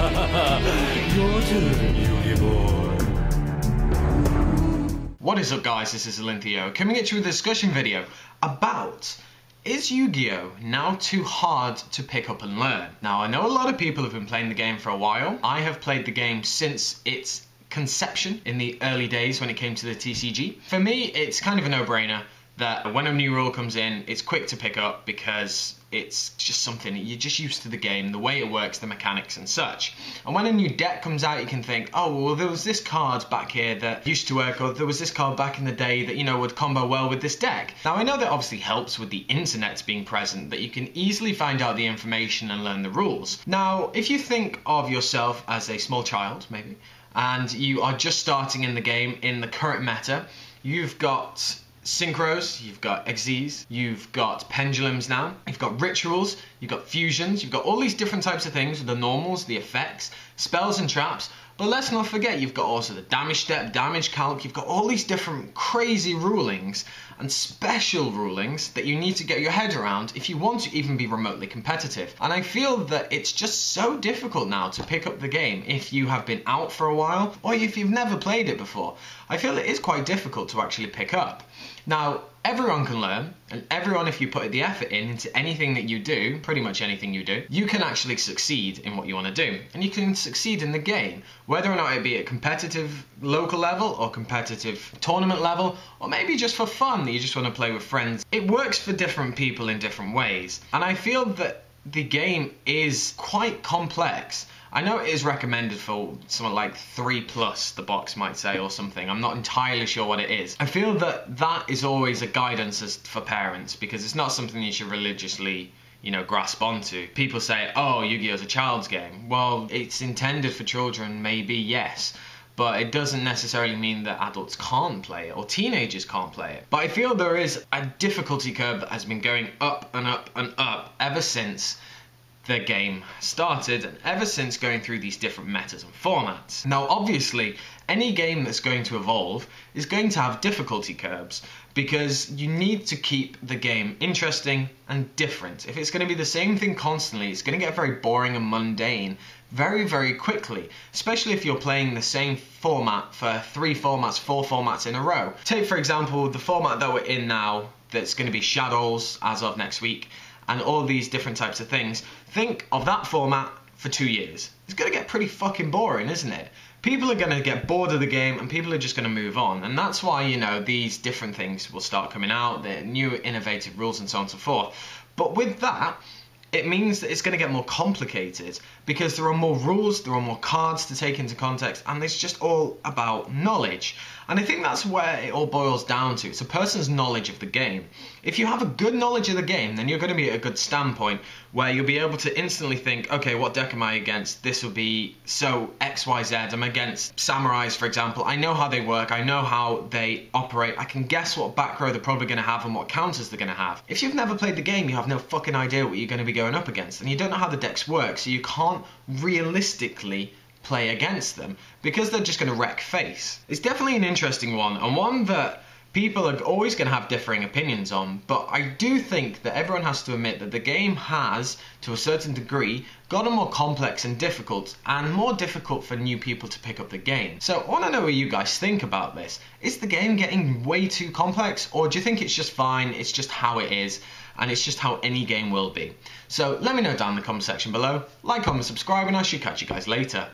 Your turn, Yu-Gi boy. What is up, guys? This is Olinthio coming at you with a discussion video about: is Yu-Gi-Oh! Now too hard to pick up and learn? Now, I know a lot of people have been playing the game for a while. I have played the game since its conception in the early days when it came to the TCG. For me, it's kind of a no-brainer that when a new rule comes in, it's quick to pick up because it's just something you're just used to the game, the way it works, the mechanics and such. And when a new deck comes out, you can think, oh, well, there was this card back here that used to work, or there was this card back in the day that, you know, would combo well with this deck. Now, I know that obviously helps with the internet being present, that you can easily find out the information and learn the rules. Now, if you think of yourself as a small child, maybe, and you are just starting in the game in the current meta, you've got synchros, you've got Xyz, you've got pendulums now, you've got rituals, you've got fusions, you've got all these different types of things, the normals, the effects, spells and traps. But let's not forget, you've got also the damage step, damage calc, you've got all these different crazy rulings and special rulings that you need to get your head around if you want to even be remotely competitive. And I feel that it's just so difficult now to pick up the game if you have been out for a while or if you've never played it before. I feel it is quite difficult to actually pick up. Now, everyone can learn, and everyone, if you put the effort into anything that you do, pretty much anything you do, you can actually succeed in what you want to do. And you can succeed in the game, whether or not it be at competitive local level or competitive tournament level, or maybe just for fun that you just want to play with friends. It works for different people in different ways. And I feel that the game is quite complex. I know it is recommended for something like 3+, the box might say, or something. I'm not entirely sure what it is. I feel that that is always a guidance for parents, because it's not something you should religiously, you know, grasp onto. People say, oh, Yu-Gi-Oh! Is a child's game. Well, it's intended for children, maybe, yes. But it doesn't necessarily mean that adults can't play it or teenagers can't play it. But I feel there is a difficulty curve that has been going up and up and up ever since the game started, and ever since going through these different metas and formats. Now, obviously, any game that's going to evolve is going to have difficulty curves, because you need to keep the game interesting and different. If it's going to be the same thing constantly, it's going to get very boring and mundane very, very quickly, especially if you're playing the same format for 3 formats, 4 formats in a row. Take, for example, the format that we're in now, that's going to be Shadows as of next week, and all these different types of things. Think of that format for 2 years. It's going to get pretty fucking boring, isn't it? People are going to get bored of the game and people are just going to move on. And that's why, you know, these different things will start coming out, the new innovative rules and so on and so forth. But with that, it means that it's going to get more complicated, because there are more rules, there are more cards to take into context, and it's just all about knowledge. And I think that's where it all boils down to. It's a person's knowledge of the game. If you have a good knowledge of the game, then you're going to be at a good standpoint where you'll be able to instantly think, okay, what deck am I against? This will be so XYZ. I'm against samurais, for example. I know how they work. I know how they operate. I can guess what back row they're probably going to have and what counters they're going to have. If you've never played the game, you have no fucking idea what you're going to be going up against, and you don't know how the decks work, so you can't realistically play against them because they're just going to wreck face. It's definitely an interesting one, and one that people are always going to have differing opinions on, but I do think that everyone has to admit that the game has, to a certain degree, gotten more complex and difficult, and more difficult for new people to pick up the game. So I want to know what you guys think about this. Is the game getting way too complex, or do you think it's just fine, it's just how it is, and it's just how any game will be? So let me know down in the comment section below. Like, comment, subscribe, and I should catch you guys later.